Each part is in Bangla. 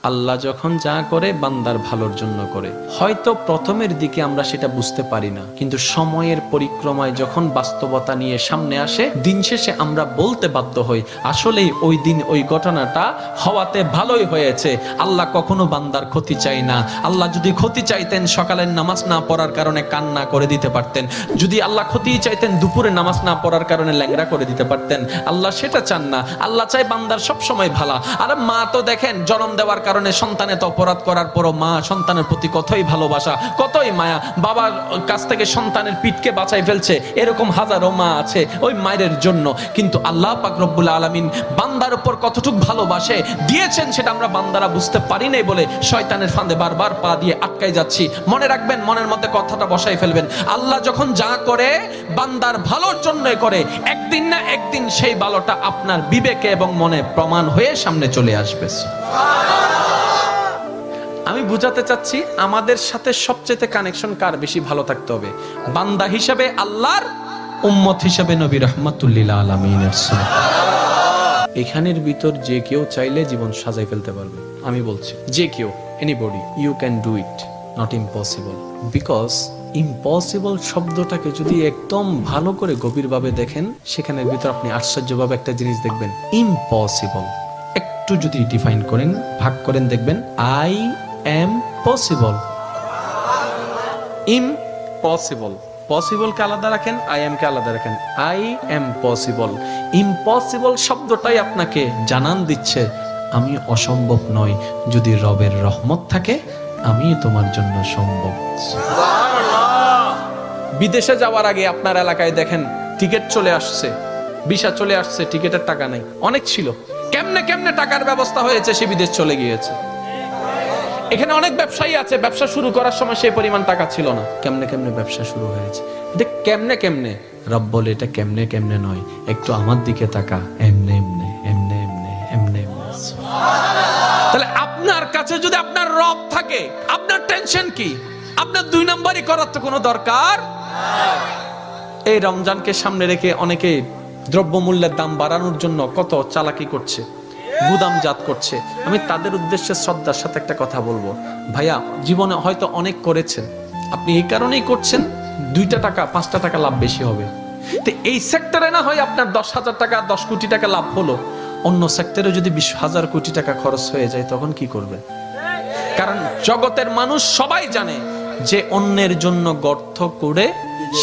আল্লাহ যখন যা করে বান্দার ভালোর জন্য করে। হয়তো প্রথমের দিকে আমরা সেটা বুঝতে পারি না, কিন্তু সময়ের পরিক্রমায় যখন বাস্তবতা নিয়ে সামনে আসে, দিন শেষে আমরা বলতে বাধ্য হই আসলেই ওই দিন ওই ঘটনাটা হওয়াতে ভালোই হয়েছে। আল্লাহ কখনো বান্দার ক্ষতি চাই না। আল্লাহ যদি ক্ষতি চাইতেন সকালের নামাজ না পড়ার কারণে কান্না করে দিতে পারতেন। যদি আল্লাহ ক্ষতি চাইতেন দুপুরে নামাজ না পড়ার কারণে ল্যাংড়া করে দিতে পারতেন। আল্লাহ সেটা চান না। আল্লাহ চাই বান্দার সব সময় ভালো। আর মা তো দেখেন জন্ম দেওয়ার কারণে সন্তানের তো অপরাধ করার পরও মা সন্তানের প্রতি কতই ভালোবাসা, কতই মায়া। বাবার কাছ থেকে সন্তানের পিঠকে বাঁচাই ফেলছে, এরকম হাজারো মা আছে ওই মায়ের জন্য। কিন্তু আল্লাহ পাক রব্বুল আলামিন বান্দার উপর কতটুক ভালোবাসে দিয়েছেন সেটা আমরা বান্দারা বুঝতে পারি নাই বলে শয়তানের ফাঁদে বারবার পা দিয়ে আটকাই যাচ্ছি। মনে রাখবেন, মনের মধ্যে কথাটা বসাই ফেলবেন, আল্লাহ যখন যা করে বান্দার ভালোর জন্যই করে। একদিন না একদিন সেই ভালোটা আপনার বিবেকে এবং মনে প্রমাণ হয়ে সামনে চলে আসবে। আমি বুঝাতে চাচ্ছি আমাদের সাথে সবচেয়ে কানেকশন কার বেশি ভালো থাকতে হবে, বান্দা হিসেবে আল্লাহর, উম্মত হিসেবে নবী রাহমাতুল লিল আলামিনের। এখানের ভিতর যে কেউ চাইলে জীবন সাজাই ফেলতে পারবে। আমি বলছি যে কেউ, anybody, you can do it, not impossible. Because impossible শব্দটাকে যদি একদম ভালো করে গভীরভাবে দেখেন, সেখানের ভিতর আপনি আশ্চর্যভাবে একটা জিনিস দেখবেন। ইম্পসিবল একটু যদি ডিফাইন করেন, ভাগ করেন, দেখবেন I am possible. Impossible, possible কে আলাদা রাখেন, আই এম কে আলাদা রাখেন। I am possible. ইম্পসিবল শব্দটাই আপনাকে জানান দিচ্ছে আমি অসম্ভব নই, যদি রবের রহমত থাকে আমি তোমার জন্য সম্ভব। বিদেশে যাওয়ার আগে আপনার এলাকায় দেখেন টিকিট চলে আসছে, ভিসা চলে আসছে, টিকিটের টাকা নাই। অনেক ছিল, কেমনে কেমনে টাকার ব্যবস্থা হয়েছে, সে বিদেশ চলে গিয়েছে। এখানে অনেক ব্যবসায়ী আছে, ব্যবসা শুরু করার সময় সেই পরিমাণ টাকা ছিল না, কেমনে কেমনে ব্যবসা শুরু হয়েছে। এটা কেমনে কেমনে, রব বলে এটা কেমনে কেমনে নয়, একটু আমার দিকে তাকা, এমনে এমনে এমনে এমনে এমনে এমনে। তাহলে আপনার কাছে যদি আপনার রব থাকে, আপনার টেনশন কি? আপনার দুই নাম্বারই করার তো কোনো দরকার। এই রমজানকে সামনে রেখে অনেকে দ্রব্যমূল্যের দাম বাড়ানোর জন্য কত চালাকি করছে, গুদামজাত করছে। আমি তাদের উদ্দেশ্যে শ্রদ্ধার সাথে একটা কথা বলবো, ভাইয়া জীবনে হয়তো অনেক করেছেন, আপনি এই কারণেই করছেন 2টা টাকা 5টা টাকা লাভ বেশি হবে। তো এই সেক্টরে না হয় আপনার 10,000 টাকা 10 কোটি টাকা লাভ হলো, অন্য সেক্টরে যদি 20,000 কোটি টাকা খরচ হয়ে যায় তখন কি করবেন? কারণ জগতের মানুষ সবাই জানে যে অন্যের জন্য গর্ত করে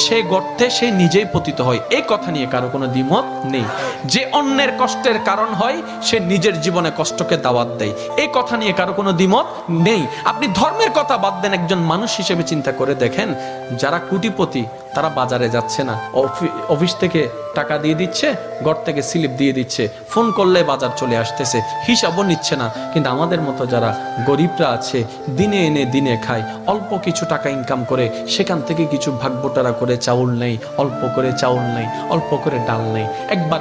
সে গর্তে সে নিজেই পতিত হয়, এই কথা নিয়ে কারো কোনো দ্বিমত নেই। যে অন্যের কষ্টের কারণ হয় সে নিজের জীবনে কষ্টকে দাওয়াত দেয়, এই কথা নিয়ে কারো কোনো দ্বিমত নেই। আপনি ধর্মের কথা বাদ দেন, একজন মানুষ হিসেবে চিন্তা করে দেখেন, যারা কোটিপতি তারা বাজারে যাচ্ছে না, অফিস থেকে টাকা দিয়ে দিচ্ছে, ঘর থেকে স্লিপ দিয়ে দিচ্ছে, ফোন করলে বাজার চলে আসতেছে, হিসাবও নিচ্ছে না। কিন্তু আমাদের মতো যারা গরিবরা আছে, দিনে এনে দিনে খায়, অল্প কিছু টাকা ইনকাম করে সেখান থেকে কিছু ভাগ বটারা করে চাউল নেই, অল্প করে চাউল নেই, অল্প করে ডাল নেই। একবার